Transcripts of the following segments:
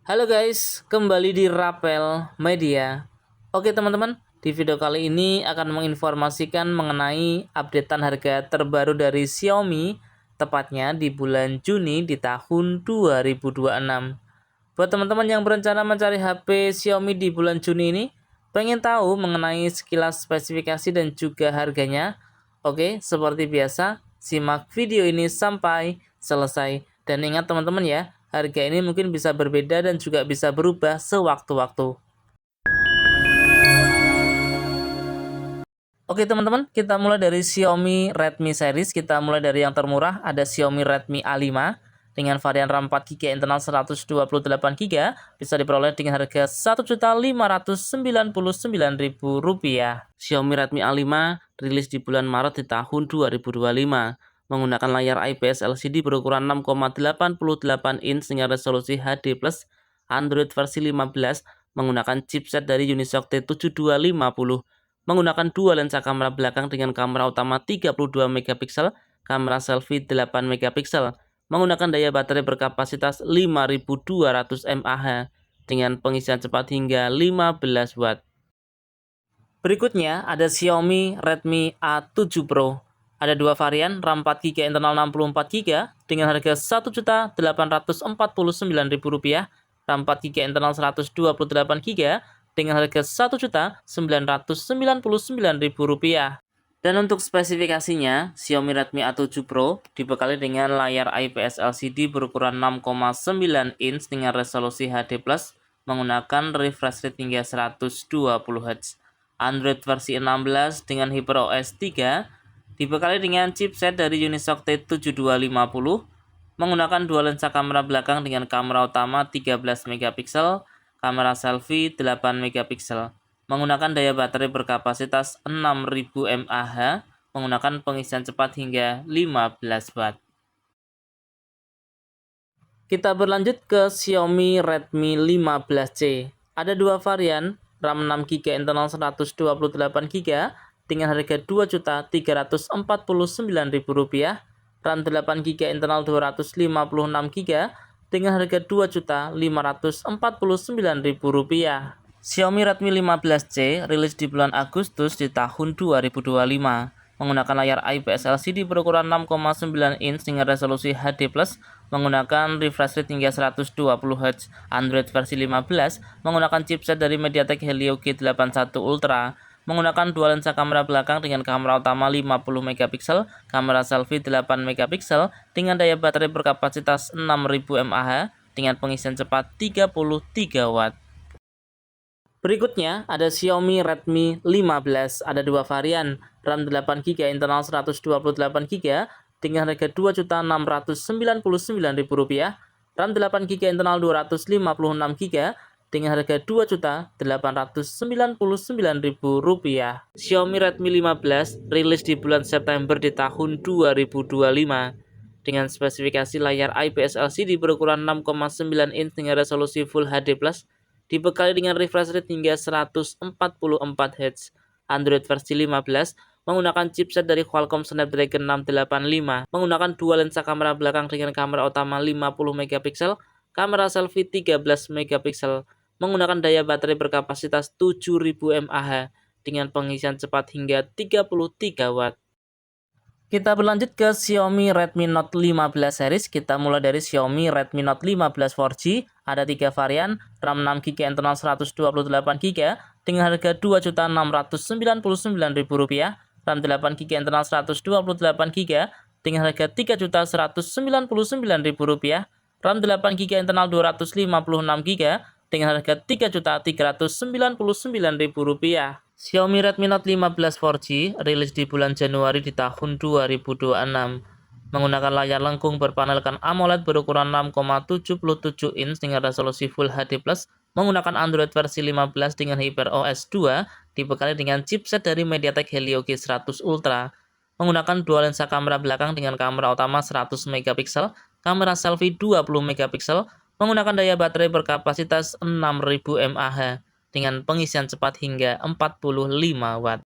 Halo guys, kembali di Rapel Media. Oke teman-teman, di video kali ini akan menginformasikan mengenai updatean harga terbaru dari Xiaomi, tepatnya di bulan Juni di tahun 2026. Buat teman-teman yang berencana mencari HP Xiaomi di bulan Juni ini, pengen tahu mengenai sekilas spesifikasi dan juga harganya? Oke, seperti biasa, simak video ini sampai selesai. Dan ingat teman-teman ya, harga ini mungkin bisa berbeda dan juga bisa berubah sewaktu-waktu. Oke teman-teman, kita mulai dari Xiaomi Redmi series. Kita mulai dari yang termurah, ada Xiaomi Redmi A5 dengan varian RAM 4GB internal 128GB, bisa diperoleh dengan harga Rp1.599.000. Xiaomi Redmi A5 rilis di bulan Maret di tahun 2025, menggunakan layar IPS LCD berukuran 6,88 inch dengan resolusi HD+, Android versi 15, menggunakan chipset dari Unisoc T7250, menggunakan dua lensa kamera belakang dengan kamera utama 32 megapiksel, kamera selfie 8 megapiksel, menggunakan daya baterai berkapasitas 5200 mAh dengan pengisian cepat hingga 15 watt. Berikutnya ada Xiaomi Redmi A7 Pro. Ada dua varian, RAM 4GB internal 64GB dengan harga Rp1.849.000, RAM 4GB internal 128GB dengan harga Rp1.999.000. Dan untuk spesifikasinya, Xiaomi Redmi A7 Pro dibekali dengan layar IPS LCD berukuran 6,9 inch dengan resolusi HD+, menggunakan refresh rate hingga 120 Hz. Android versi 16 dengan HyperOS 3, dibekali dengan chipset dari Unisoc T7250, menggunakan dua lensa kamera belakang dengan kamera utama 13 megapiksel, kamera selfie 8 megapiksel, menggunakan daya baterai berkapasitas 6000 mAh, menggunakan pengisian cepat hingga 15 watt. Kita berlanjut ke Xiaomi Redmi 15C. Ada dua varian, RAM 6GB internal 128GB dengan harga Rp2.349.000, RAM 8GB internal 256GB dengan harga Rp2.549.000. Xiaomi Redmi 15C rilis di bulan Agustus di tahun 2025, menggunakan layar IPS LCD berukuran 6,9 inch dengan resolusi HD+, menggunakan refresh rate hingga 120 Hz, Android versi 15, menggunakan chipset dari MediaTek Helio G81 Ultra, menggunakan dua lensa kamera belakang dengan kamera utama 50 megapiksel, kamera selfie 8 megapiksel dengan daya baterai berkapasitas 6000 mAh dengan pengisian cepat 33 watt. Berikutnya ada Xiaomi Redmi 15. Ada dua varian, RAM 8GB internal 128GB dengan harga Rp2.699.000, RAM 8GB internal 256GB dengan harga Rp2.899.000. Xiaomi Redmi 15 rilis di bulan September di tahun 2025 dengan spesifikasi layar IPS LCD berukuran 6,9 inch dengan resolusi Full HD+, dibekali dengan refresh rate hingga 144 Hz. Android versi 15 menggunakan chipset dari Qualcomm Snapdragon 685, menggunakan dua lensa kamera belakang dengan kamera utama 50 megapiksel, kamera selfie 13 megapiksel, menggunakan daya baterai berkapasitas 7000 mAh dengan pengisian cepat hingga 33 watt. Kita berlanjut ke Xiaomi Redmi Note 15 series. Kita mulai dari Xiaomi Redmi Note 15 4G. Ada tiga varian, RAM 6GB internal 128GB dengan harga Rp2.699.000, RAM 8GB internal 128GB dengan harga Rp3.199.000, RAM 8GB internal 256GB dengan harga Rp3.399.000. Xiaomi Redmi Note 15 4G rilis di bulan Januari di tahun 2026, menggunakan layar lengkung berpanelkan AMOLED berukuran 6,77 inch dengan resolusi Full HD+, menggunakan Android versi 15 dengan HyperOS 2, dibekali dengan chipset dari MediaTek Helio G100 Ultra, menggunakan dua lensa kamera belakang dengan kamera utama 100 megapiksel, kamera selfie 20 megapiksel, menggunakan daya baterai berkapasitas 6000 mAh dengan pengisian cepat hingga 45 watt.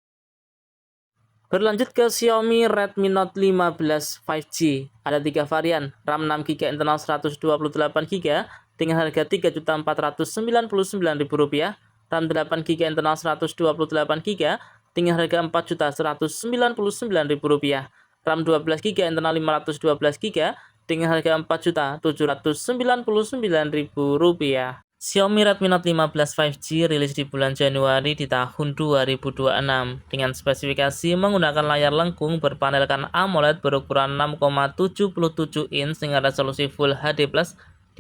Berlanjut ke Xiaomi Redmi Note 15 5G. Ada 3 varian, RAM 6GB internal 128GB dengan harga Rp3.499.000, RAM 8GB internal 128GB dengan harga Rp4.199.000, RAM 12GB internal 512GB dengan harga Rp4.799.000. Xiaomi Redmi Note 15 5G rilis di bulan Januari di tahun 2026 dengan spesifikasi menggunakan layar lengkung berpanelkan AMOLED berukuran 6,77 inch dengan resolusi Full HD+,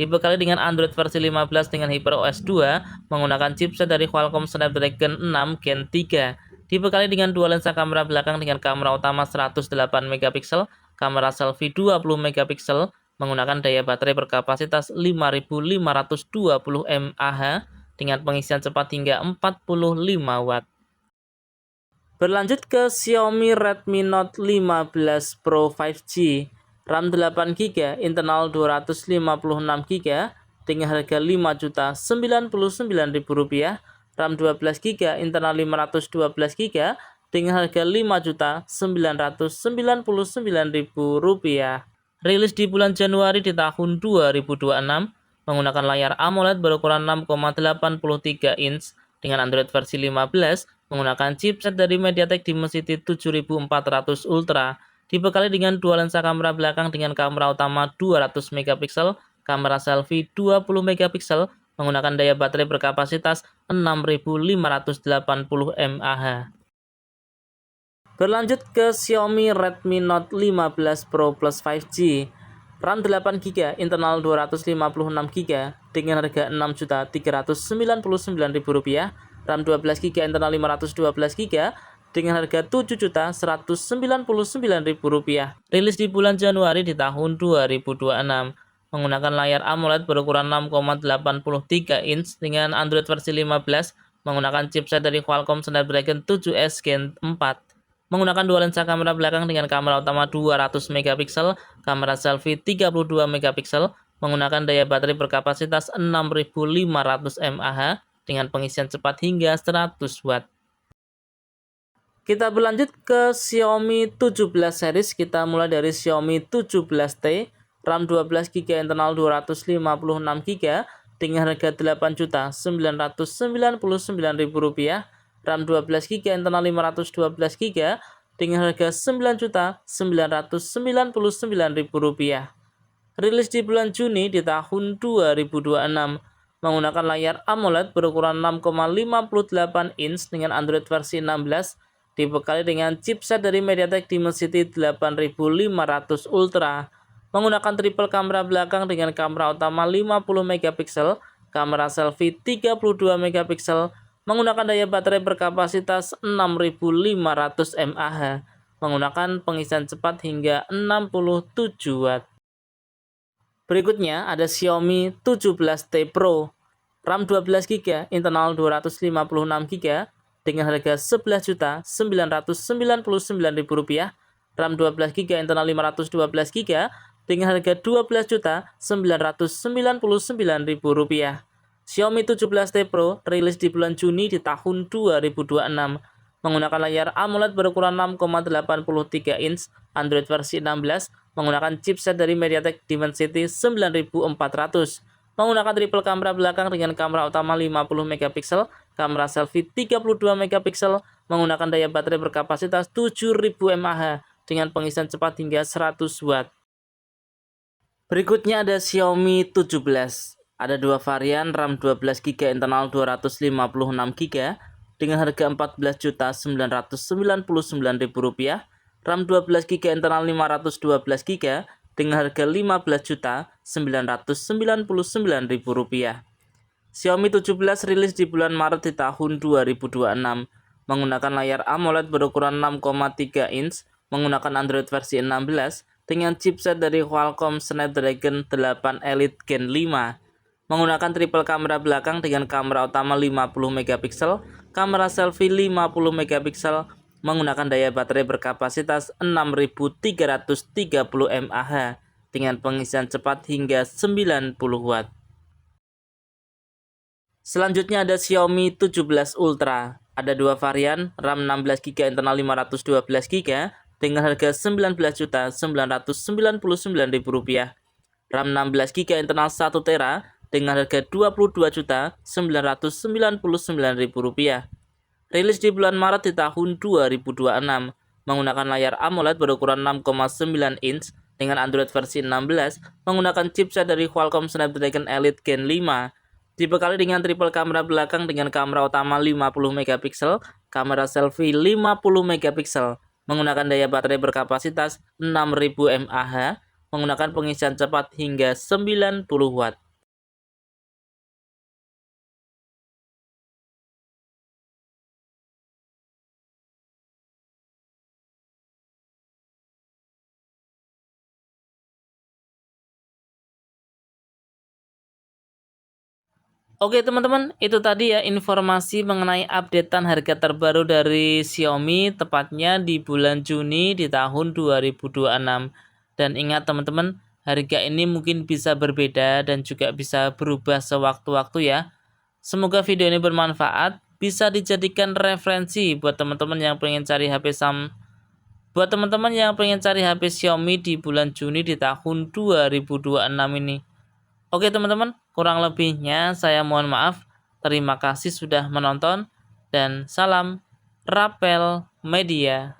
dibekali dengan Android versi 15 dengan HyperOS 2 menggunakan chipset dari Qualcomm Snapdragon 6 Gen 3, dibekali dengan dua lensa kamera belakang dengan kamera utama 108 megapiksel, kamera selfie 20 megapiksel, menggunakan daya baterai berkapasitas 5520 mAh dengan pengisian cepat hingga 45 watt. Berlanjut ke Xiaomi Redmi Note 15 Pro 5G, RAM 8GB, internal 256GB dengan harga Rp5.099.000, RAM 12GB, internal 512GB dengan harga Rp5.999.000. Rilis di bulan Januari di tahun 2026 menggunakan layar AMOLED berukuran 6,83 inch dengan Android versi 15 menggunakan chipset dari MediaTek Dimensity 7400 Ultra, dibekali dengan dua lensa kamera belakang dengan kamera utama 200 megapiksel, kamera selfie 20 megapiksel, menggunakan daya baterai berkapasitas 6580 mAh. Berlanjut ke Xiaomi Redmi Note 15 Pro Plus 5G, RAM 8GB, internal 256GB dengan harga Rp6.399.000, RAM 12GB, internal 512GB dengan harga Rp7.199.000. Rilis di bulan Januari di tahun 2026 menggunakan layar AMOLED berukuran 6,83 inch dengan Android versi 15 menggunakan chipset dari Qualcomm Snapdragon 7S Gen 4. Menggunakan dua lensa kamera belakang dengan kamera utama 200 megapiksel, kamera selfie 32 megapiksel, menggunakan daya baterai berkapasitas 6500 mAh dengan pengisian cepat hingga 100 watt. Kita berlanjut ke Xiaomi 17 series, kita mulai dari Xiaomi 17T, RAM 12GB, internal 256GB dengan harga Rp8.999.000, RAM 12GB, internal 512GB dengan harga Rp9.999.000. Rilis di bulan Juni di tahun 2026 menggunakan layar AMOLED berukuran 6,58 inch dengan Android versi 16, dibekali dengan chipset dari MediaTek Dimensity 8500 Ultra, menggunakan triple kamera belakang dengan kamera utama 50 megapiksel, kamera selfie 32 megapiksel, menggunakan daya baterai berkapasitas 6500 mAh, menggunakan pengisian cepat hingga 67 watt. Berikutnya ada Xiaomi 17T Pro, RAM 12GB, internal 256GB dengan harga Rp11.999.000, RAM 12GB, internal 512GB dengan harga Rp12.999.000. Xiaomi 17T Pro rilis di bulan Juni di tahun 2026 menggunakan layar AMOLED berukuran 6,83 inch, Android versi 16, menggunakan chipset dari MediaTek Dimensity 9400, menggunakan triple kamera belakang dengan kamera utama 50 megapiksel, kamera selfie 32 megapiksel, menggunakan daya baterai berkapasitas 7000 mAh dengan pengisian cepat hingga 100 watt. Berikutnya ada Xiaomi 17. Ada dua varian, RAM 12GB, internal 256GB dengan harga Rp14.999.000, RAM 12GB, internal 512GB dengan harga Rp15.999.000. Xiaomi 17 rilis di bulan Maret di tahun 2026 menggunakan layar AMOLED berukuran 6,3 inch, menggunakan Android versi 16 dengan chipset dari Qualcomm Snapdragon 8 Elite Gen 5, menggunakan triple kamera belakang dengan kamera utama 50 megapiksel, kamera selfie 50 megapiksel, menggunakan daya baterai berkapasitas 6330 mAh dengan pengisian cepat hingga 90 watt. Selanjutnya ada Xiaomi 17 Ultra, Ada dua varian, RAM 16GB internal 512GB dengan harga Rp19.999.000. RAM 16GB internal 1TB dengan harga Rp22.999.000. Rilis di bulan Maret di tahun 2026 menggunakan layar AMOLED berukuran 6,9 inch dengan Android versi 16 menggunakan chipset dari Qualcomm Snapdragon Elite Gen 5. Dibekali dengan triple kamera belakang dengan kamera utama 50 megapiksel, kamera selfie 50 megapiksel, menggunakan daya baterai berkapasitas 6000 mAh, menggunakan pengisian cepat hingga 90 watt. Oke teman-teman, itu tadi ya informasi mengenai updatean harga terbaru dari Xiaomi tepatnya di bulan Juni di tahun 2026. Dan ingat teman-teman, harga ini mungkin bisa berbeda dan juga bisa berubah sewaktu-waktu ya. Semoga video ini bermanfaat, bisa dijadikan referensi buat teman-teman yang pengen cari HP Xiaomi di bulan Juni di tahun 2026 ini. Oke teman-teman, kurang lebihnya saya mohon maaf. Terima kasih sudah menonton dan salam Rapel Media.